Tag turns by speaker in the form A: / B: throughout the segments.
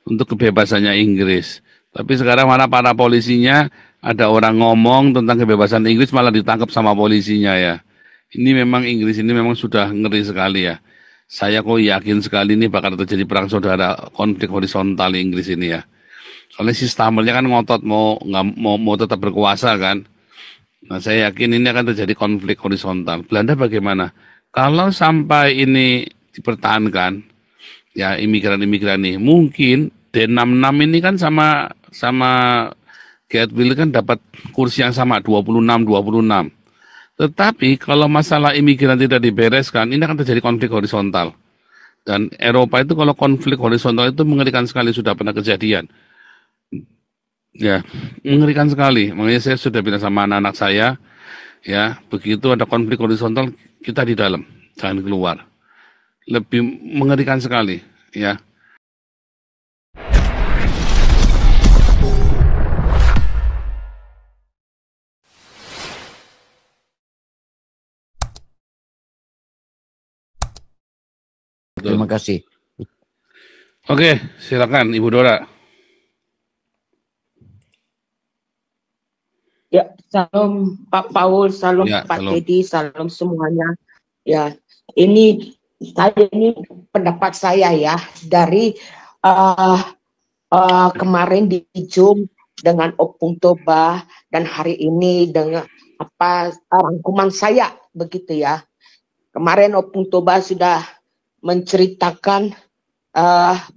A: untuk kebebasannya Inggris. Tapi sekarang mana para polisinya, ada orang ngomong tentang kebebasan Inggris malah ditangkap sama polisinya ya. Ini memang Inggris ini memang sudah ngeri sekali ya. Saya kok yakin sekali ini bakal terjadi perang saudara, konflik horizontal Inggris ini ya. Soalnya si Stammernya kan ngotot mau nggak mau tetap berkuasa kan. Nah, saya yakin ini akan terjadi konflik horizontal. Belanda bagaimana? Kalau sampai ini dipertahankan, ya imigran-imigran nih, mungkin D66 ini kan sama sama Will kan dapat kursi yang sama 26-26. Tetapi kalau masalah imigran tidak dibereskan, ini akan terjadi konflik horizontal. Dan Eropa itu kalau konflik horizontal itu mengerikan sekali, sudah pernah kejadian. Ya, mengerikan sekali. Makanya saya sudah bilang sama anak-anak saya, ya, begitu ada konflik horizontal, kita di dalam, jangan keluar. Lebih mengerikan sekali, ya.
B: Terima kasih.
A: Oke, silakan Ibu Dora.
C: Ya, salam Pak Paul, salam
A: Ya,
C: Pak
A: salam.
C: Teddy, salam semuanya. Ya, ini pendapat saya ya dari kemarin di Zoom dengan Opung Toba dan hari ini dengan rangkuman saya begitu ya. Kemarin Opung Toba sudah menceritakan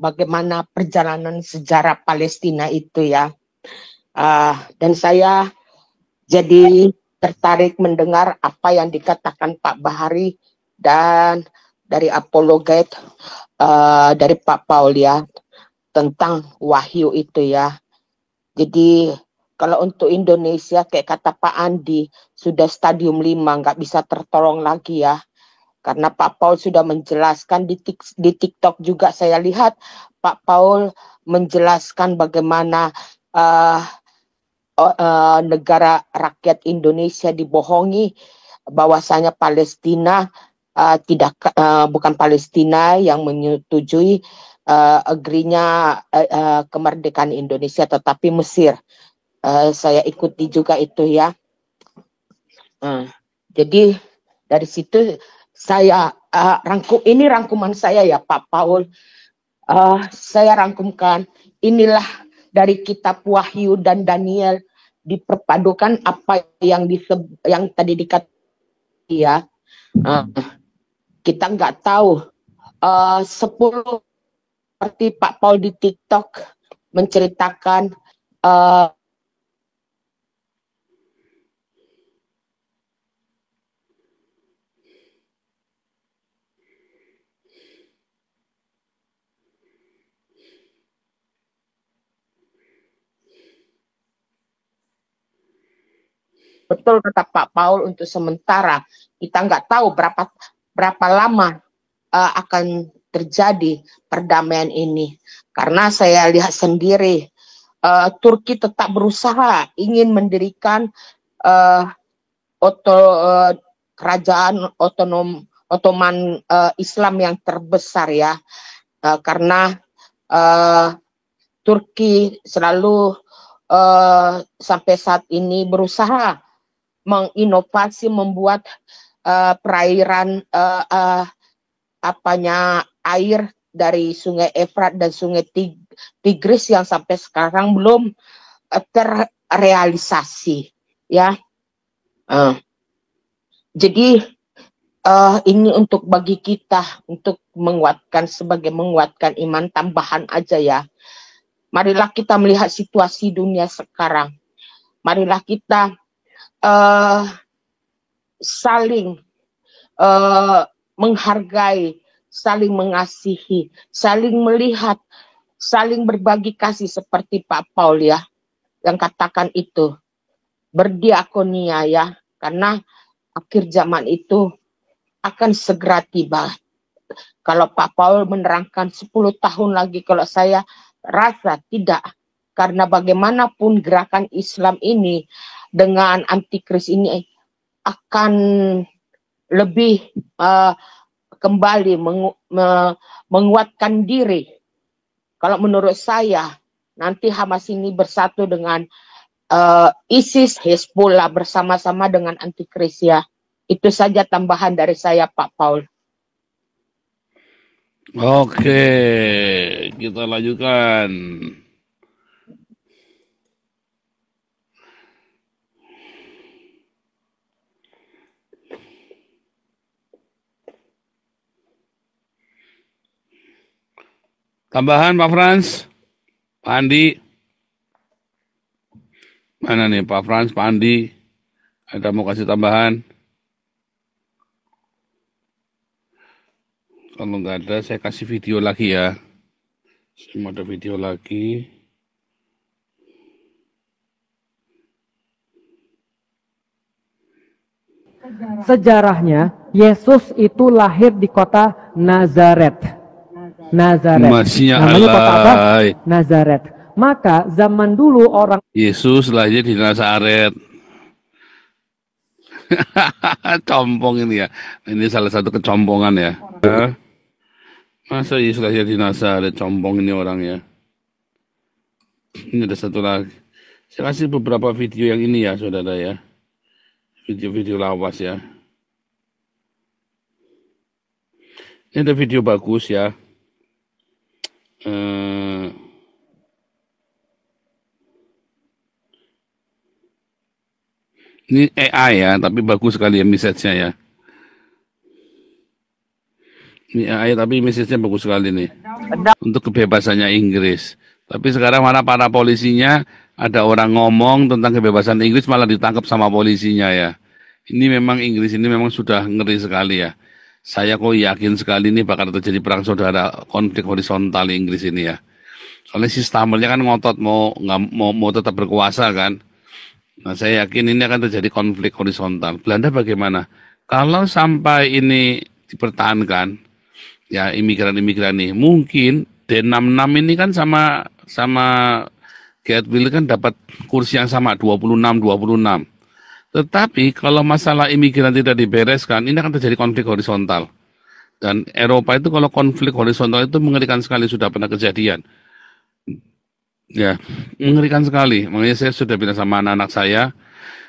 C: bagaimana perjalanan sejarah Palestina itu ya. Dan saya jadi tertarik mendengar apa yang dikatakan Pak Bahari dan dari apologet dari Pak Paul ya tentang wahyu itu ya. Jadi kalau untuk Indonesia kayak kata Pak Andi sudah stadium 5 nggak bisa tertolong lagi ya. Karena Pak Paul sudah menjelaskan di TikTok juga saya lihat Pak Paul menjelaskan bagaimana negara rakyat Indonesia dibohongi bahwasanya Palestina bukan Palestina yang menyetujui agree-nya kemerdekaan Indonesia, tetapi Mesir. Saya ikuti juga itu ya. Jadi dari situ saya rangkuman saya ya Pak Paul. Saya rangkumkan inilah dari kitab Wahyu dan Daniel diperpadukan apa yang tadi dikatakan ya. Kita nggak tahu 10 seperti Pak Paul di TikTok menceritakan betul kata Pak Paul untuk sementara kita nggak tahu berapa lama akan terjadi perdamaian ini karena saya lihat sendiri Turki tetap berusaha ingin mendirikan kerajaan Ottoman Islam yang terbesar ya karena Turki selalu sampai saat ini berusaha menginovasi membuat perairan air dari Sungai Efrat dan Sungai Tigris yang sampai sekarang belum terrealisasi ya. Jadi ini untuk bagi kita untuk menguatkan iman tambahan aja ya. Marilah kita melihat situasi dunia sekarang. Marilah kita saling menghargai, saling mengasihi, saling melihat, saling berbagi kasih seperti Pak Paul ya yang katakan itu berdiakonia ya karena akhir zaman itu akan segera tiba. Kalau Pak Paul menerangkan 10 tahun lagi, kalau saya rasa tidak. Karena bagaimanapun gerakan Islam ini dengan antikris ini akan lebih kembali menguatkan diri Kalau menurut saya, nanti Hamas ini bersatu dengan ISIS, Hezbollah bersama-sama dengan antikris ya. Itu saja tambahan dari saya, Pak Paul.
A: Oke, kita lanjutkan. Tambahan Pak Frans, Pak Andi. Mana nih Pak Frans, Pak Andi? Ada mau kasih tambahan? Kalau nggak ada, saya kasih video lagi ya. Saya mau ada video lagi.
D: Sejarahnya, Yesus itu lahir di kota Nazaret.
A: Masya
D: Namanya kota apa?
A: Allah.
D: Nazaret. Maka zaman dulu orang
A: Yesus lahir di Nazaret. Compong ini ya. Ini salah satu kecompongan ya. Masa Yesus lahir di Nazaret, compong ini orang ya. Ini ada satu lagi. Saya kasih beberapa video yang ini ya, saudara ya. Video-video lawas ya. Ini ada video bagus ya. Ini AI ya, tapi bagus sekali ya message-nya ya. Ini AI tapi message-nya bagus sekali nih. Untuk kebebasannya Inggris. Tapi sekarang mana para polisinya, ada orang ngomong tentang kebebasan Inggris malah ditangkap sama polisinya ya. Ini memang Inggris ini memang sudah ngeri sekali ya. Saya kok yakin sekali ini bakal terjadi perang saudara, konflik horizontal Inggris ini ya. Soalnya si Stammernya kan ngotot mau tetap berkuasa kan. Nah saya yakin ini akan terjadi konflik horizontal. Belanda bagaimana? Kalau sampai ini dipertahankan, ya imigran-imigran nih, mungkin D66 ini kan sama Gatwill kan dapat kursi yang sama 26. Tetapi kalau masalah imigran tidak dibereskan, ini akan terjadi konflik horizontal. Dan Eropa itu kalau konflik horizontal itu mengerikan sekali, sudah pernah kejadian. Ya, mengerikan sekali. Makanya saya sudah bilang sama anak-anak saya,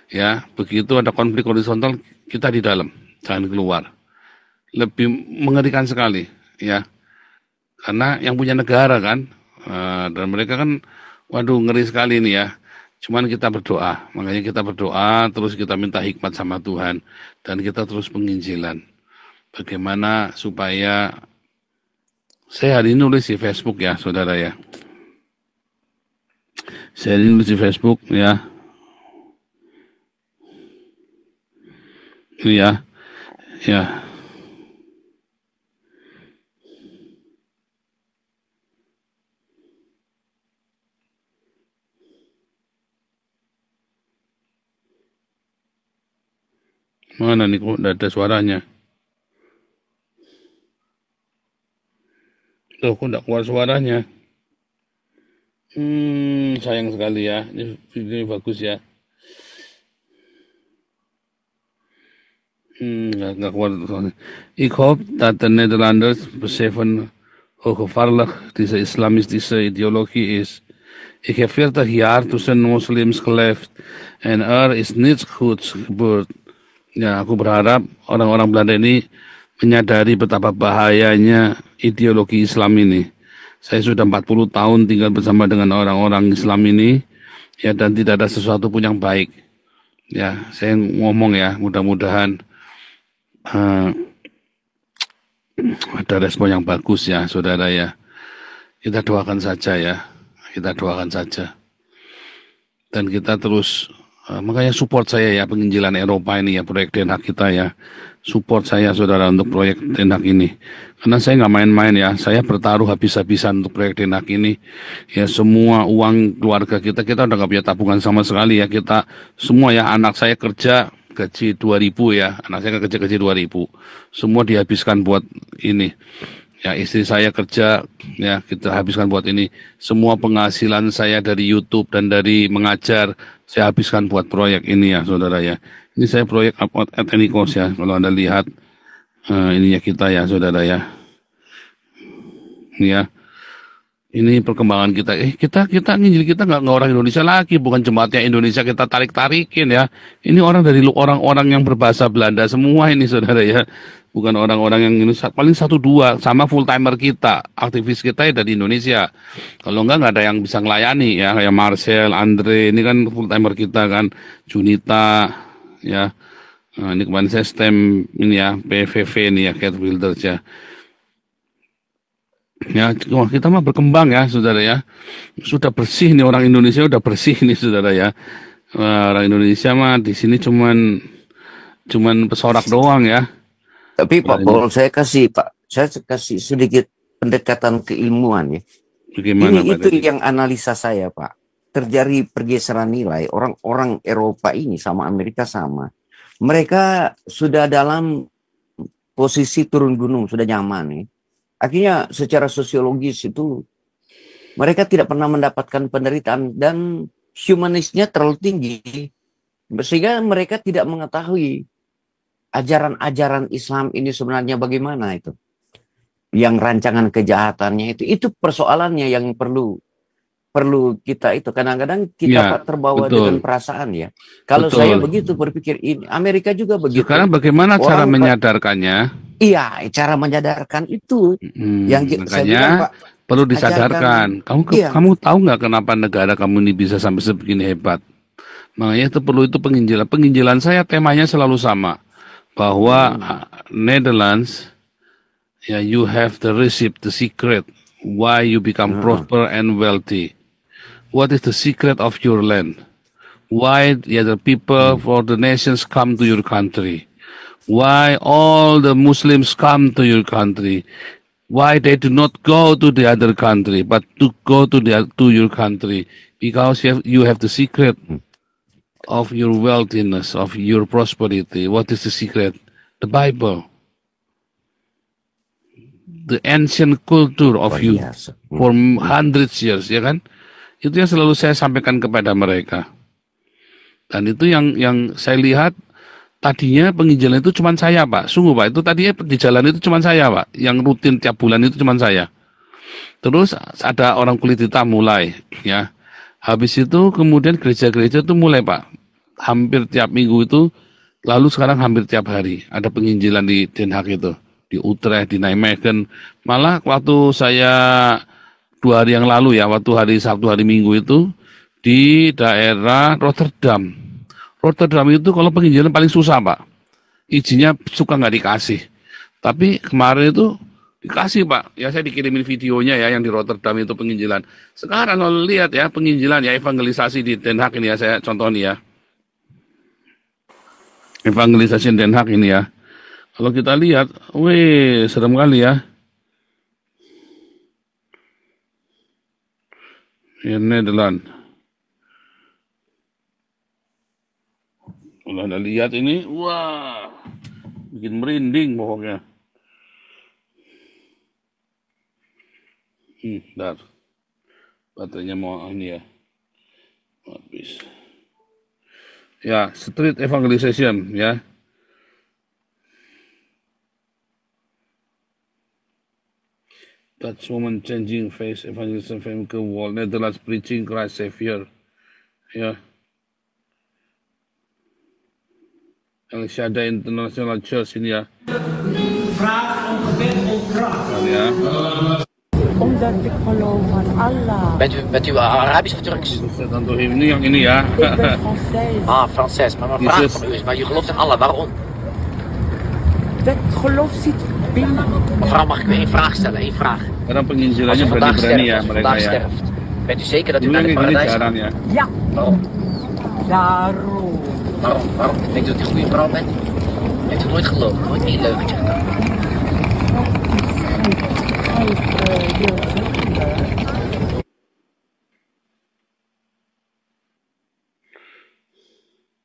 A: ya, begitu ada konflik horizontal, kita di dalam, jangan keluar. Lebih mengerikan sekali, ya. Karena yang punya negara kan, dan mereka kan, waduh ngeri sekali ini ya. Cuman kita berdoa, makanya kita berdoa, terus kita minta hikmat sama Tuhan, dan kita terus penginjilan. Bagaimana supaya, saya hari ini nulis di Facebook ya, saudara ya. Saya nulis di Facebook ya. Ini ya. Ya. Mana nih kok tidak ada suaranya? Tuh kok tidak keluar suaranya? Sayang sekali ya. Ini video bagus ya. Nggak keluar suaranya. Ik hoop dat de Nederlanders beseffen hoe gevaarlijk deze islamistische ideologie is. Ik heb 40 jaar tussen moslims geleefd en er is niets goeds gebeurd. Ya, aku berharap orang-orang Belanda ini menyadari betapa bahayanya ideologi Islam ini. Saya sudah 40 tahun tinggal bersama dengan orang-orang Islam ini, ya, dan tidak ada sesuatu pun yang baik. Ya, saya ngomong ya, mudah-mudahan ada respon yang bagus ya, saudara ya. Kita doakan saja ya, kita doakan saja. Dan kita terus, makanya support saya ya, penginjilan Eropa ini ya, proyek Den Haag kita ya. Support saya saudara untuk proyek Den Haag ini. Karena saya nggak main-main ya, saya bertaruh habis-habisan untuk proyek Den Haag ini. Ya semua uang keluarga kita udah nggak punya tabungan sama sekali ya. Kita semua ya, anak saya kerja gaji 2.000 ya, anak saya kerja gaji 2.000. Semua dihabiskan buat ini. Ya istri saya kerja, ya kita habiskan buat ini. Semua penghasilan saya dari YouTube dan dari mengajar, saya habiskan buat proyek ini ya saudara ya. Ini saya proyek Upward at any cost ya, kalau Anda lihat ininya kita ya saudara ya. Ini ya. Ini perkembangan kita. Kita nginjil kita nggak orang Indonesia lagi, bukan jemaatnya Indonesia kita tarik-tarikin ya. Ini orang dari orang-orang yang berbahasa Belanda semua ini saudara ya. Bukan orang-orang yang ini paling satu dua sama full timer kita, aktivis kita ya dari Indonesia. Kalau nggak ada yang bisa ngelayani ya, kayak Marcel, Andre, ini kan full timer kita kan, Junita ya. Nah, ini kemarin saya stem ini ya, PVV ini ya, Cat Builders ya. Ya, wah, kita mah berkembang ya, saudara ya. Sudah bersih nih orang Indonesia, udah bersih nih, saudara ya. Wah, orang Indonesia mah di sini cuman pesorak doang ya.
B: Tapi Pak
A: Wah,
B: Paul, saya kasih sedikit pendekatan keilmuan ya.
A: bagaimana Pak
B: Itu
A: tadi?
B: yang analisa saya, Pak. Terjadi pergeseran nilai, orang-orang Eropa ini sama Amerika sama. Mereka sudah dalam posisi turun gunung, sudah nyaman nih. Akhirnya secara sosiologis itu mereka tidak pernah mendapatkan penderitaan dan humanisnya terlalu tinggi. Sehingga mereka tidak mengetahui ajaran-ajaran Islam ini sebenarnya bagaimana itu. Yang rancangan kejahatannya itu persoalannya yang perlu kita itu. Kadang-kadang kita
A: Ya,
B: Pak terbawa
A: betul,
B: dengan perasaan ya. Kalau saya
A: betul.
B: begitu berpikir ini, Amerika juga begitu.
A: Sekarang bagaimana cara
B: Orang
A: menyadarkannya?
B: Iya, cara menyadarkan itu yang saya bilang
A: Makanya
B: Pak,
A: perlu
B: ajarkan.
A: disadarkan.
B: Iya.
A: Kamu tahu nggak kenapa negara kamu ini bisa sampai sebegini hebat? Makanya itu penginjilan. Penginjilan saya temanya selalu sama, bahwa Netherlands, ya, you have the receipt, the secret why you become prosper and wealthy. What is the secret of your land? Why the other people for the nations come to your country? Why all the Muslims come to your country? Why they do not go to the other country, but to go to your country? Because you have the secret of your wealthiness, of your prosperity. What is the secret? The Bible. The ancient culture of you for hundreds years, ya kan? Itu yang selalu saya sampaikan kepada mereka. Dan itu yang saya lihat. Tadinya penginjilan itu cuma saya, Pak. Sungguh, Pak. Itu tadinya di jalan itu cuma saya, Pak. Yang rutin tiap bulan itu cuma saya. Terus ada orang kulit hitam mulai, ya. Habis itu kemudian gereja-gereja itu mulai, Pak. Hampir tiap minggu itu, lalu sekarang hampir tiap hari. Ada penginjilan di Den Haag itu. Di Utrecht, di Nijmegen. Malah waktu saya 2 hari yang lalu ya, waktu hari Sabtu, hari Minggu itu, di daerah Rotterdam. Rotterdam itu kalau penginjilan paling susah, Pak. Izinnya suka nggak dikasih. Tapi kemarin itu dikasih, Pak. Ya saya dikirimin videonya ya yang di Rotterdam itu penginjilan. Sekarang kalau lihat ya penginjilan ya evangelisasi di Den Haag ini ya saya contoh nih ya. Evangelisasi Den Haag ini ya. Kalau kita lihat, wih serem kali ya. In Nederland. Kalau Anda lihat ini, wah, bikin merinding pokoknya. Bentar. Baterainya mau ini ya. Habis. Ya, street evangelization ya. Dutch woman changing face evangelism from ke wall Netherlands preaching Christ Savior. Ya. Yang Shada International Church ini ya.
E: Vraag om gebed om kracht.
A: Ya.
F: Omdat ik geloof aan Allah.
G: Bent u Arabisch of Turks?
A: Ustaz Antohim ini yang ini ya.
F: Ik ben Française.
G: Franses. Maar mijn vraag van u is, maar u gelooft in Allah, waarom?
F: Dat geloof zit binnen.
G: Mevrouw, mag ik u 1 vraag stellen? 1 vraag.
A: Sekarang
G: Als
A: penginjilannya
G: u vandaag
A: berani-berani
G: sterft,
A: ya
G: als u
A: mereka
G: vandaag
A: ya.
G: sterft, bent u zeker dat u
A: Dulu
G: naar
A: yang
G: het
A: ini
G: paradijs
A: jarang
G: gaat?
A: ya.
F: Ja,
G: Waarom?
F: daarom.
G: Waarom? Denkt u dat u een goede vrouw bent? Heeft u nooit geloofd? Nooit één leugentje gedaan?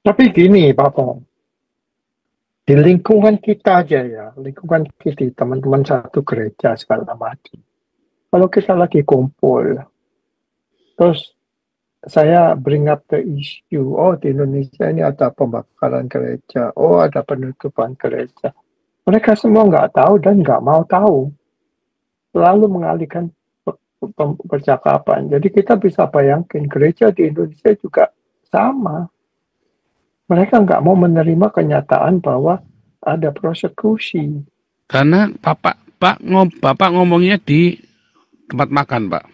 H: Tapi gini, Bapak, di lingkungan kita aja ya, lingkungan kita, teman-teman satu gereja segala macam. Kalau kita lagi kumpul, terus saya bring up the issue, oh di Indonesia ini ada pembakaran gereja, oh ada penutupan gereja. Mereka semua nggak tahu dan nggak mau tahu. Lalu mengalihkan percakapan. Jadi kita bisa bayangkan gereja di Indonesia juga sama. Mereka nggak mau menerima kenyataan bahwa ada persekusi.
A: Karena Bapak ngomongnya di tempat makan, Pak.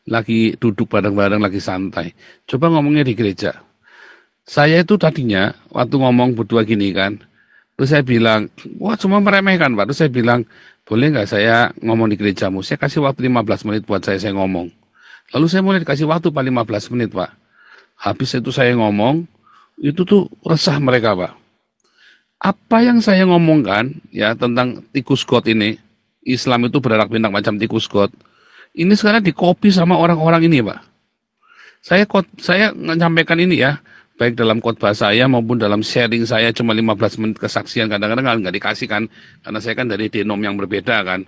A: Lagi duduk bareng-bareng, lagi santai. Coba ngomongnya di gereja. Saya itu tadinya, waktu ngomong berdua gini kan, terus saya bilang, wah cuma meremehkan Pak. Terus saya bilang, boleh nggak saya ngomong di gerejamu? Saya kasih waktu 15 menit buat saya ngomong. Lalu saya mulai dikasih waktu Pak 15 menit Pak. Habis itu saya ngomong, itu tuh resah mereka Pak. Apa yang saya ngomongkan ya tentang tikus got ini, Islam itu beranak pinak macam tikus got, ini sekarang dikopi sama orang-orang ini Pak. Saya menyampaikan ini ya, baik dalam khotbah saya maupun dalam sharing saya cuma 15 menit kesaksian, kadang-kadang nggak dikasih kan, karena saya kan dari denom yang berbeda kan.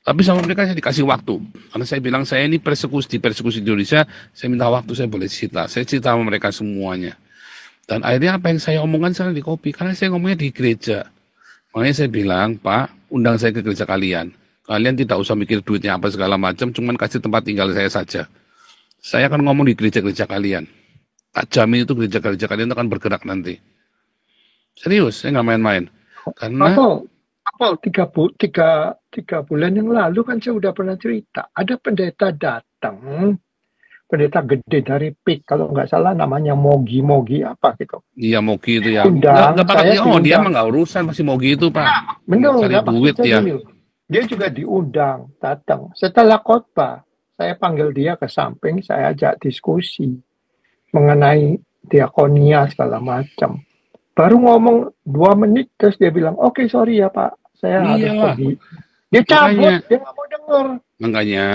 A: Tapi sama mereka saya dikasih waktu, karena saya bilang saya ini persekusi di Indonesia, saya minta waktu, saya boleh cerita. Saya cerita sama mereka semuanya. Dan akhirnya apa yang saya omongkan sekarang di copy, karena saya ngomongnya di gereja. Makanya saya bilang, Pak, undang saya ke gereja kalian. Kalian tidak usah mikir duitnya apa segala macam, cuman kasih tempat tinggal saya saja. Saya akan ngomong di gereja-gereja kalian. Tak jamin itu gereja-gereja kalian akan bergerak nanti. Serius, saya nggak main-main. Karena
H: tiga bulan yang lalu kan saya udah pernah cerita. Ada pendeta datang, pendeta gede dari PIK, kalau nggak salah namanya Mogi apa gitu.
A: Iya Mogi itu ya. Dia mah nggak urusan masih Mogi itu Pak.
H: Benar,
A: cari duit ya.
H: Dia juga diundang, datang. Setelah khotbah, saya panggil dia ke samping, saya ajak diskusi mengenai diakonia segala macam. Baru ngomong 2 menit, terus dia bilang, oke, sorry ya Pak, saya harus pergi. Dia cabut, dia nggak mau dengar.
A: Makanya,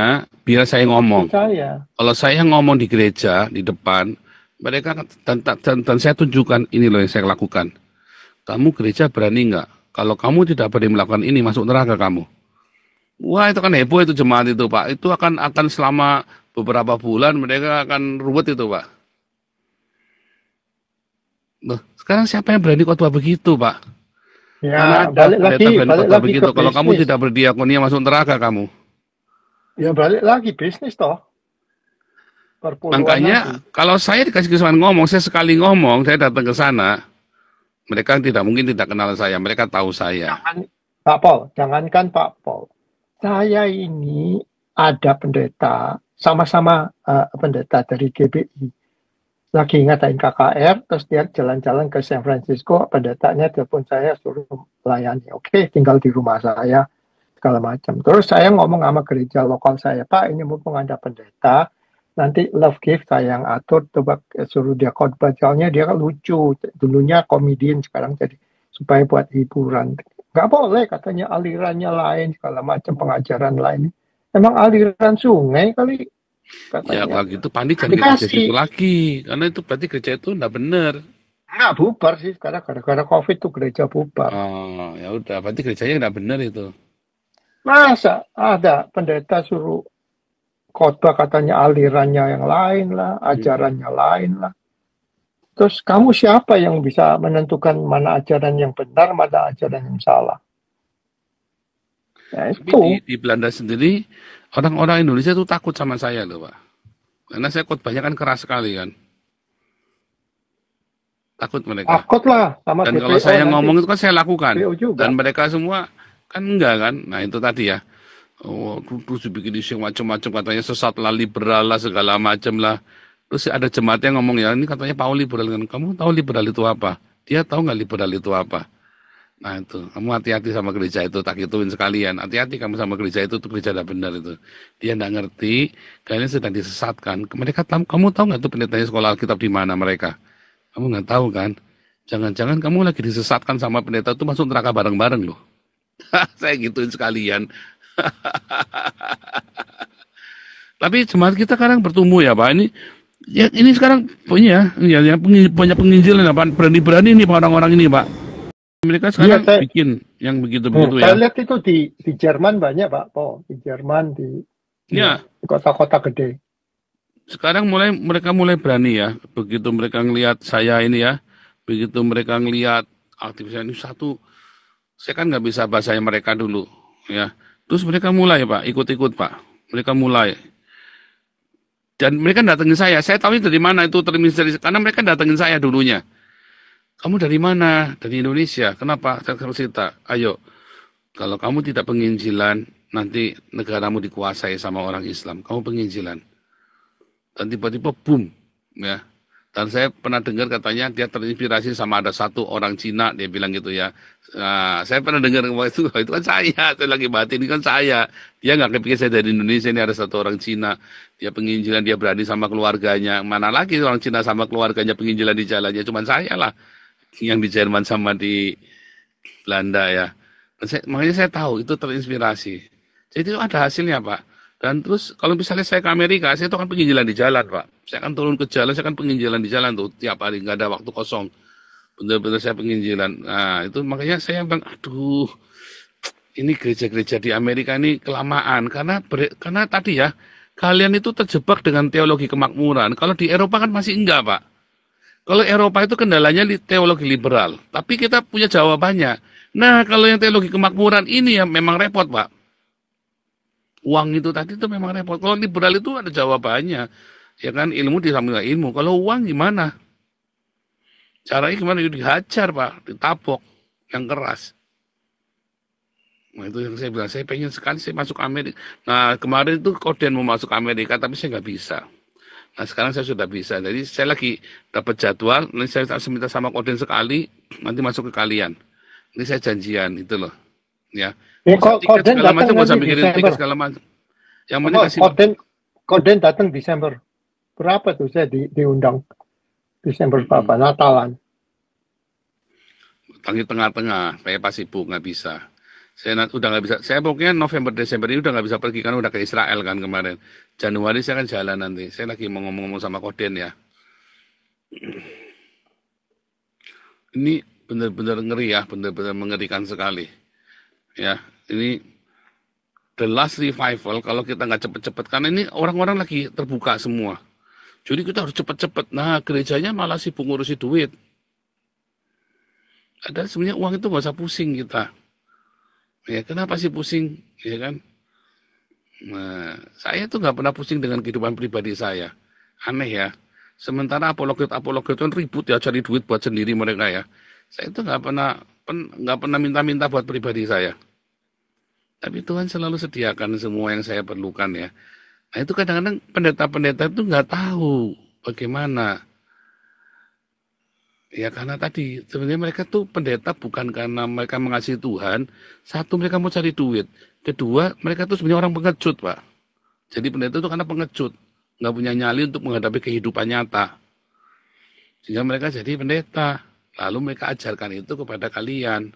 A: biar saya ngomong. Kalau saya ngomong di gereja, di depan, mereka dan saya tunjukkan, ini loh yang saya lakukan. Kamu gereja berani nggak? Kalau kamu tidak berani melakukan ini, masuk neraka kamu. Wah, itu kan heboh itu jemaat itu Pak. Itu akan selama beberapa bulan, mereka akan ruwet itu Pak. Loh, sekarang siapa yang berani khotbah begitu Pak?
H: Ya, balik lagi
A: begitu. Kalau kamu tidak berdiakonia masuk neraka kamu.
H: Ya balik lagi bisnis toh.
A: Makanya kalau saya dikasih kesempatan ngomong, saya sekali ngomong, saya datang ke sana, mereka mungkin tidak kenal saya, mereka tahu saya.
H: Pak Paul, jangankan Pak Paul, saya ini ada pendeta, sama-sama pendeta dari GBI. Lagi ngatain KKR, terus dia jalan-jalan ke San Francisco, pendetanya telepon saya suruh melayani. Oke, tinggal di rumah saya, segala macam. Terus saya ngomong sama gereja lokal saya, Pak, ini mumpung ada pendeta, nanti love gift saya yang atur, coba suruh dia khotbah, soalnya dia kan lucu, dulunya komedian, sekarang jadi supaya buat hiburan. Nggak boleh, katanya alirannya lain, segala macam pengajaran lain. Emang aliran sungai kali.
A: Katanya. Ya kalau gitu panik kan gereja itu lagi, karena itu berarti gereja itu enggak benar.
H: Nggak bubar sih sekarang gara-gara COVID tuh gereja bubar.
A: Oh ya udah, berarti gerejanya enggak benar itu.
H: Masa ada pendeta suruh khotbah katanya alirannya yang lain lah, ajarannya lain lah. Terus kamu siapa yang bisa menentukan mana ajaran yang benar, mana ajaran yang salah? Ya, itu.
A: Di Belanda sendiri orang-orang Indonesia tuh takut sama saya loh Pak. Karena saya khotbahnya kan keras sekali kan. Takut mereka.
H: Takut lah sama
A: dan
H: DPO.
A: Kalau saya ngomong itu kan saya lakukan.
H: Dan
A: mereka semua kan enggak kan. Nah itu tadi ya. Oh, terus dibikin isu macam-macam, katanya sesat lah, liberal lah, segala macam lah. Terus ada jemaat yang ngomong ya, ini katanya Paul liberal kan. Kamu tahu liberal itu apa? Dia tahu nggak liberal itu apa? Nah itu, kamu hati-hati sama gereja itu, tak gituin sekalian. Hati-hati kamu sama gereja itu gereja tidak benar itu. Dia nggak ngerti, kalian sedang disesatkan. Mereka kamu tahu nggak tuh pendetanya sekolah Alkitab di mana mereka? Kamu nggak tahu kan? Jangan-jangan kamu lagi disesatkan sama pendeta itu masuk neraka bareng-bareng loh. Saya gituin sekalian. Tapi jemaat kita sekarang bertumbuh ya Pak. Ini sekarang punya banyak penginjilan Pak. Berani-berani nih Pak orang-orang ini Pak. Mereka sekarang bikin yang begitu-begitu ya.
H: Saya lihat itu di Jerman banyak Pak. Di Jerman di kota-kota gede.
A: Sekarang mereka mulai berani ya. Begitu mereka ngelihat saya ini ya. Begitu mereka ngelihat aktivis ini satu. Saya kan nggak bisa bahasa mereka dulu ya. Terus mereka mulai Pak ikut-ikut Pak. Mereka mulai. Dan mereka datengin saya tahu itu dari mana itu termisteri, karena mereka datengin saya dulunya. Kamu dari mana? Dari Indonesia. Kenapa? Saya cerita, ayo, kalau kamu tidak penginjilan, nanti negaramu dikuasai sama orang Islam. Kamu penginjilan. Dan tiba-tiba boom, ya. Dan saya pernah dengar katanya dia terinspirasi sama ada satu orang Cina, dia bilang gitu ya. Nah, saya pernah dengar itu kan saya lagi batin, ini kan saya. Dia nggak kepikir saya dari Indonesia, ini ada satu orang Cina. Dia penginjilan, dia berani sama keluarganya. Mana lagi orang Cina sama keluarganya penginjilan di jalannya, cuman saya lah. Yang di Jerman sama di Belanda ya. Makanya saya tahu itu terinspirasi. Jadi itu ada hasilnya Pak. Dan terus kalau misalnya saya ke Amerika, saya itu kan penginjilan di jalan Pak. Saya akan turun ke jalan, saya kan penginjilan di jalan tuh tiap hari, nggak ada waktu kosong. Benar-benar saya penginjilan. Nah itu makanya saya bilang, aduh, ini gereja-gereja di Amerika ini kelamaan. Karena tadi ya, kalian itu terjebak dengan teologi kemakmuran. Kalau di Eropa kan masih enggak Pak. Kalau Eropa itu kendalanya di teologi liberal. Tapi kita punya jawabannya. Nah kalau yang teologi kemakmuran ini ya memang repot Pak. Uang itu tadi itu memang repot. Kalau liberal itu ada jawabannya. Ya kan ilmu disambung ilmu. Kalau uang gimana? Caranya gimana? Dihajar Pak. Ditapok. Yang keras. Nah itu yang saya bilang. Saya pengen sekali saya masuk Amerika. Nah kemarin itu Koden mau masuk Amerika. Tapi saya nggak bisa. Nah sekarang saya sudah bisa. Jadi saya lagi dapat jadwal. Nanti saya minta sama Koden sekali. Nanti masuk ke kalian. Ini saya janjian. Itu loh. Ya.
H: Koden datang nanti Desember.
A: Segala macam. Yang
H: mana kasih Koden datang Desember. Berapa tuh saya diundang Desember berapa? Natalan.
A: Tangi tengah-tengah. Saya pas sibuk nggak bisa. Saya udah nggak bisa. Saya pokoknya November Desember ini udah nggak bisa pergi karena udah ke Israel kan kemarin. Januari saya kan jalan nanti. Saya lagi mau ngomong-ngomong sama Koden ya. Ini benar-benar ngeri ya, benar-benar mengerikan sekali. Ya, ini the last revival kalau kita nggak cepet-cepet karena ini orang-orang lagi terbuka semua. Jadi kita harus cepet-cepet. Nah, gerejanya malah sibuk ngurusi duit. Ada sebenarnya uang itu nggak usah pusing kita. Ya, kenapa sih pusing? Ya kan? Nah, saya tuh nggak pernah pusing dengan kehidupan pribadi saya. Aneh ya. Sementara apologet kan ribut ya cari duit buat sendiri mereka ya. Saya itu nggak pernah minta-minta buat pribadi saya. Tapi Tuhan selalu sediakan semua yang saya perlukan ya. Nah itu kadang-kadang pendeta-pendeta itu nggak tahu bagaimana. Ya karena tadi sebenarnya mereka tuh pendeta bukan karena mereka mengasihi Tuhan. Satu mereka mau cari duit. Kedua mereka tuh sebenarnya orang pengecut Pak. Jadi pendeta itu karena pengecut. Nggak punya nyali untuk menghadapi kehidupan nyata. Sehingga mereka jadi pendeta. Lalu mereka ajarkan itu kepada kalian.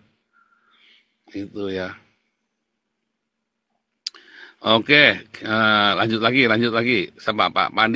A: Itu ya. Oke, lanjut lagi. Sama Pak Pandi.